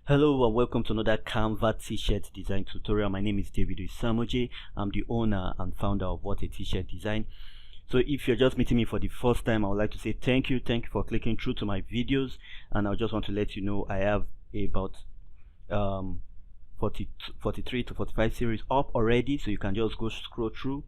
Hello and welcome to another Canva t-shirt design tutorial. My name is David Isamoje. I'm the owner and founder of What a T-Shirt Design. So if you're just meeting me for the first time, I would like to say thank you for clicking through to my videos, and I just want to let you know I have about 43 to 45 series up already, so you can just go scroll through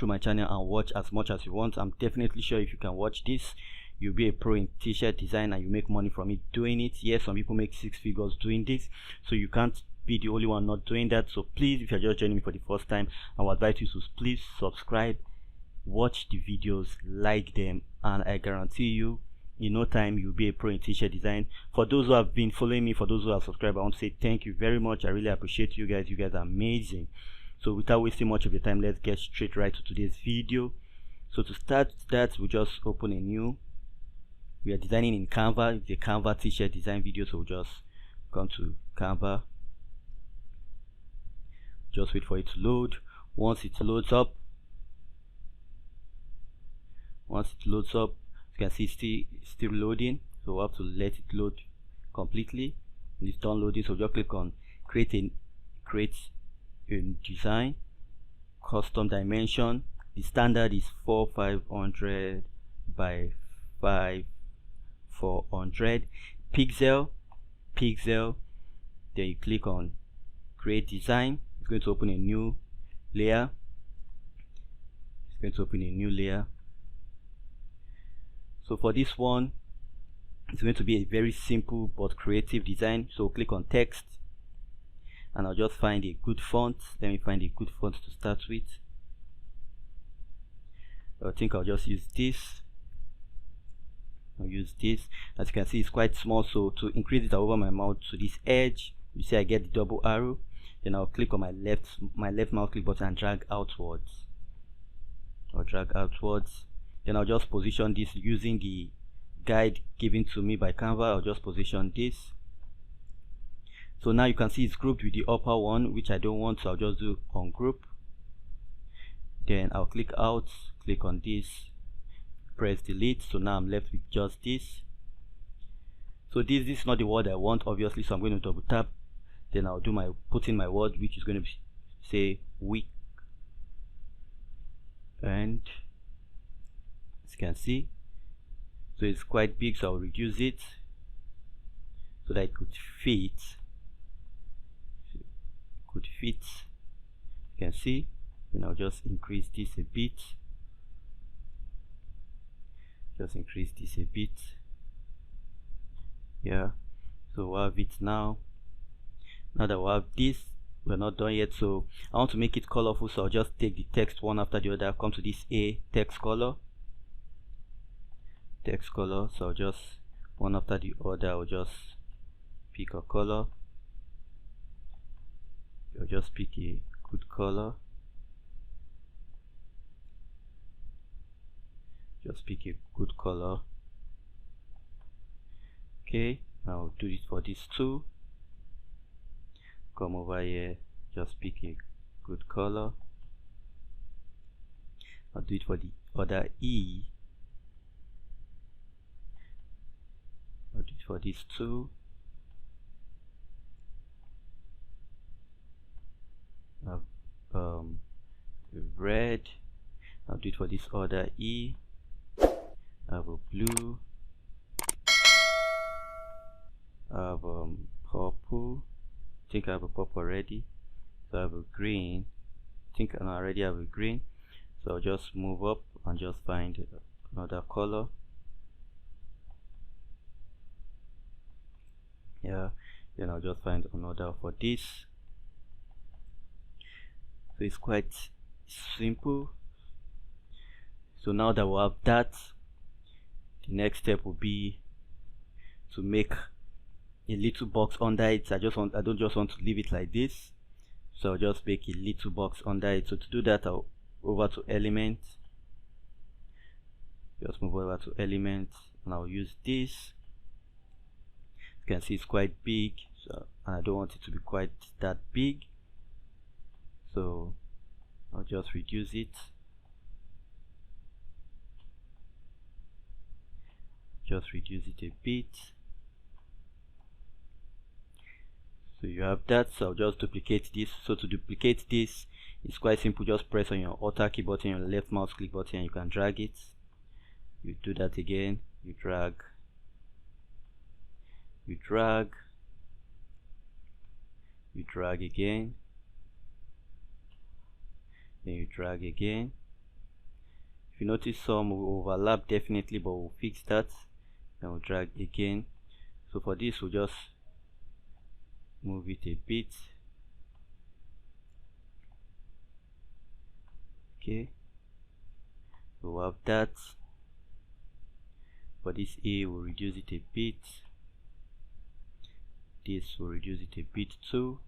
my channel and watch as much as you want. I'm definitely sure if you can watch this, you'll be a pro in t-shirt design and you make money from it doing it. Yes, some people make 6 figures doing this, so you can't be the only one not doing that. So please, if you're just joining me for the first time, I would advise you to please subscribe, watch the videos, like them, and I guarantee you in no time you'll be a pro in t-shirt design. For those who have been following me, for those who have subscribed, I want to say thank you very much. I really appreciate you guys. You guys are amazing. So without wasting much of your time, let's get straight right to today's video. So to start that, we just open a new. We are designing in Canva. It's a Canva t-shirt design video, so we'll just come to Canva. Just wait for it to load. Once it loads up, you can see it's still loading, so we'll have to let it load completely. It's done loading, so just click on create a design, custom dimension. The standard is 4500 by 5400 pixel. Then you click on create design. It's going to open a new layer. So for this one, it's going to be a very simple but creative design. So click on text, and I'll just find a good font. Let me find a good font to start with. I think I'll just use this. As you can see, it's quite small, so to increase it, over my mouse to this edge. You see I get the double arrow. Then I'll click on my left mouse click button and drag outwards. Then I'll just position this using the guide given to me by Canva. I'll just position this. So now you can see it's grouped with the upper one, which I don't want, so I'll just do ungroup. Then I'll click out, click on this, press delete. So now I'm left with just this. So this is not the word I want, obviously, so I'm going to double tap. Then I'll do put in my word, which is going to say week. And as you can see, so it's quite big, so I'll reduce it so that it could fit. You can see. Then I'll just increase this a bit. Yeah, so we'll have it now. Now that we have this, we're not done yet, so I want to make it colorful, so I'll just take the text one after the other. Come to this text color, so I'll just one after the other. I'll just pick a color. I'll just pick a good color. Okay, I'll do it for this too. Come over here, just pick a good color. I'll do it for the other E. I'll do it for this too. Red. I'll do it for this other E. I have a blue. I have purple. I think I have a purple already. So I have a green. I think I already have a green. So I'll just move up and just find another color. Yeah, then I'll just find another for this. So it's quite simple. So now that we have that, the next step will be to make a little box under it. I don't just want to leave it like this, so I'll just make a little box under it. So to do that, I'll over to element, just move over to element, and I'll use this. You can see it's quite big, so and I don't want it to be quite that big, so I'll just reduce it. Just reduce it a bit. So you have that. So I'll just duplicate this. So to duplicate this, it's quite simple. Just press on your Alt key button, your left mouse click button, and you can drag it. You do that again, you drag, you drag, you drag again, then you drag again. If you notice, some will overlap definitely, but we'll fix that. Then we'll drag again. So for this, we'll just move it a bit. Okay, so we'll have that. For this A, we'll reduce it a bit. This will reduce it a bit too.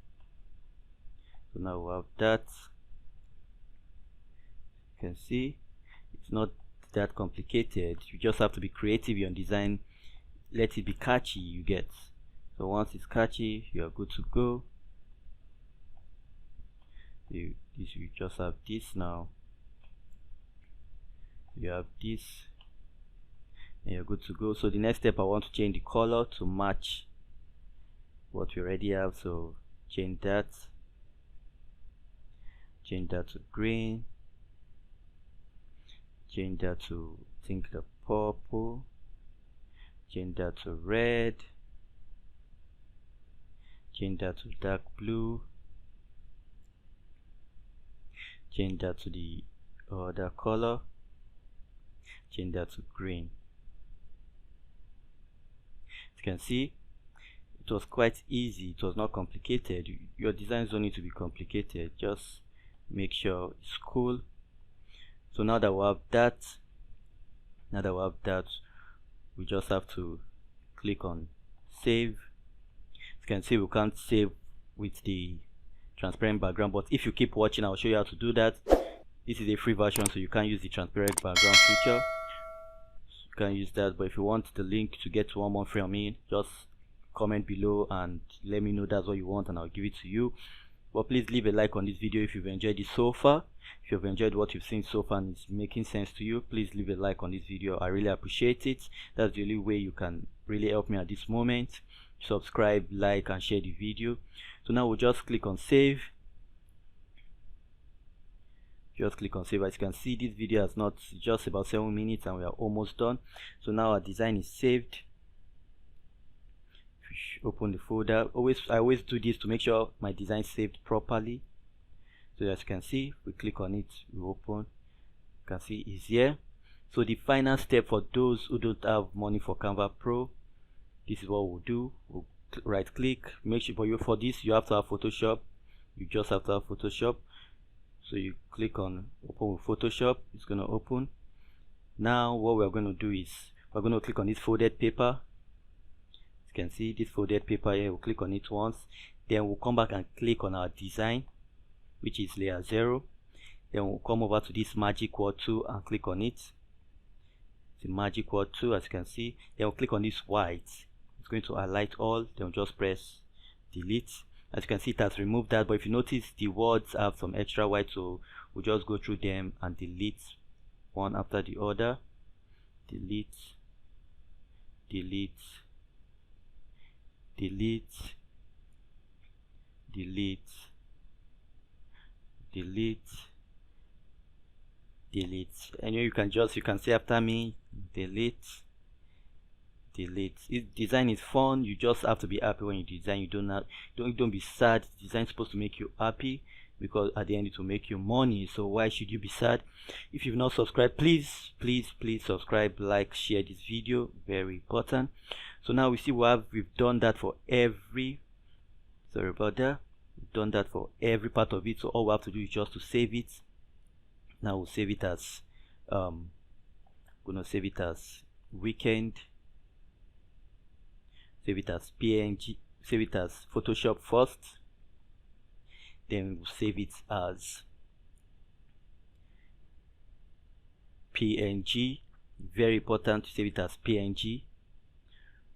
So now we'll have that. You can see it's not that complicated. You just have to be creative in your design. Let it be catchy, you get. So once it's catchy, you are good to go. You just have this now. You have this, and you're good to go. So the next step, I want to change the color to match what we already have. So change that to green, change that to, I think, the purple, change that to red, change that to dark blue, change that to the other color, change that to green. As you can see, it was quite easy. It was not complicated. Your designs don't need to be complicated. Just make sure it's cool. So now that we have that, we just have to click on save. As you can see, we can't save with the transparent background, but if you keep watching, I'll show you how to do that. This is a free version, so you can't use the transparent background feature. You can use that, but if you want the link to get 1 month free on me, just comment below and let me know that's what you want, and I'll give it to you. But please leave a like on this video if you've enjoyed it so far. If you've enjoyed what you've seen so far and it's making sense to you, please leave a like on this video. I really appreciate it. That's the only way you can really help me at this moment. Subscribe, like, and share the video. So now we'll just click on save. Just click on save. As you can see, this video has not just about 7 minutes and we are almost done. So now our design is saved. Open the folder. I always do this to make sure my design is saved properly. So as you can see, we click on it, we open. You can see it's here. So the final step for those who don't have money for Canva Pro, this is what we'll do. We'll right click, make sure for this you have to have Photoshop. You just have to have Photoshop. So you click on open with Photoshop, it's going to open. Now what we're going to do is we're going to click on this folded paper. As you can see, this folded paper here, we'll click on it once, then we'll come back and click on our design, which is layer 0. Then we'll come over to this magic word tool and click on it. It's the magic word tool, as you can see. Then we'll click on this white. It's going to highlight all. Then we'll just press delete. As you can see, it has removed that, but if you notice, the words have some extra white, so we'll just go through them and delete one after the other. Delete, delete, delete, delete, delete, delete. And you can say after me, delete, delete. Design is fun. You just have to be happy when you design. You don't be sad. Design is supposed to make you happy, because at the end it will make you money. So why should you be sad? If you've not subscribed, please subscribe, like, share this video. Very important. So now we see we've done that for every, sorry about that, we've done that for every part of it. So all we have to do is just to save it. Now we'll save it as gonna save it as weekend, save it as PNG, save it as Photoshop first, then we'll save it as PNG. Very important to save it as PNG.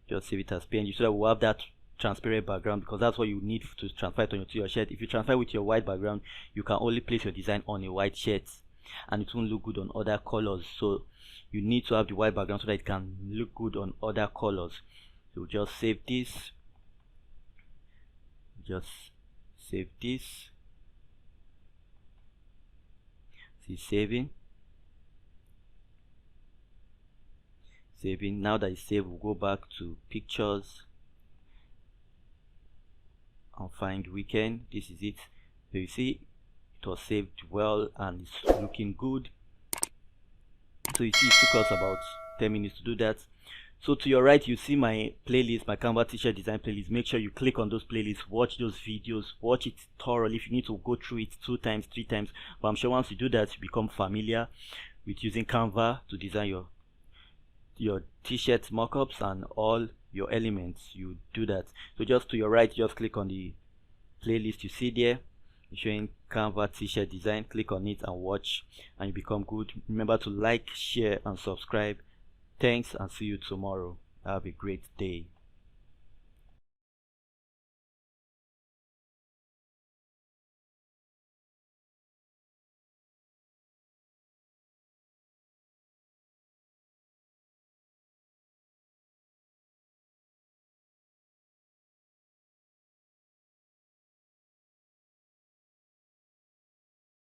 Just save it as PNG so that we'll have that transparent background, because that's what you need to transfer it to your shirt. If you transfer with your white background, you can only place your design on a white shirt and it won't look good on other colors. So you need to have the white background so that it can look good on other colors. So just save this, just save this. See, saving. Now that it's saved, we'll go back to pictures and find weekend. This is it. So you see it was saved well and it's looking good. So you see it took us about 10 minutes to do that. So to your right, you see my playlist, my Canva t-shirt design playlist. Make sure you click on those playlists, watch those videos, watch it thoroughly. If you need to go through it 2 times, 3 times, but I'm sure once you do that, you become familiar with using Canva to design your t-shirt mockups and all your elements. You do that. So just to your right, just click on the playlist you see there showing Canva t-shirt design. Click on it and watch, and you become good. Remember to like, share and subscribe. Thanks, and see you tomorrow. Have a great day.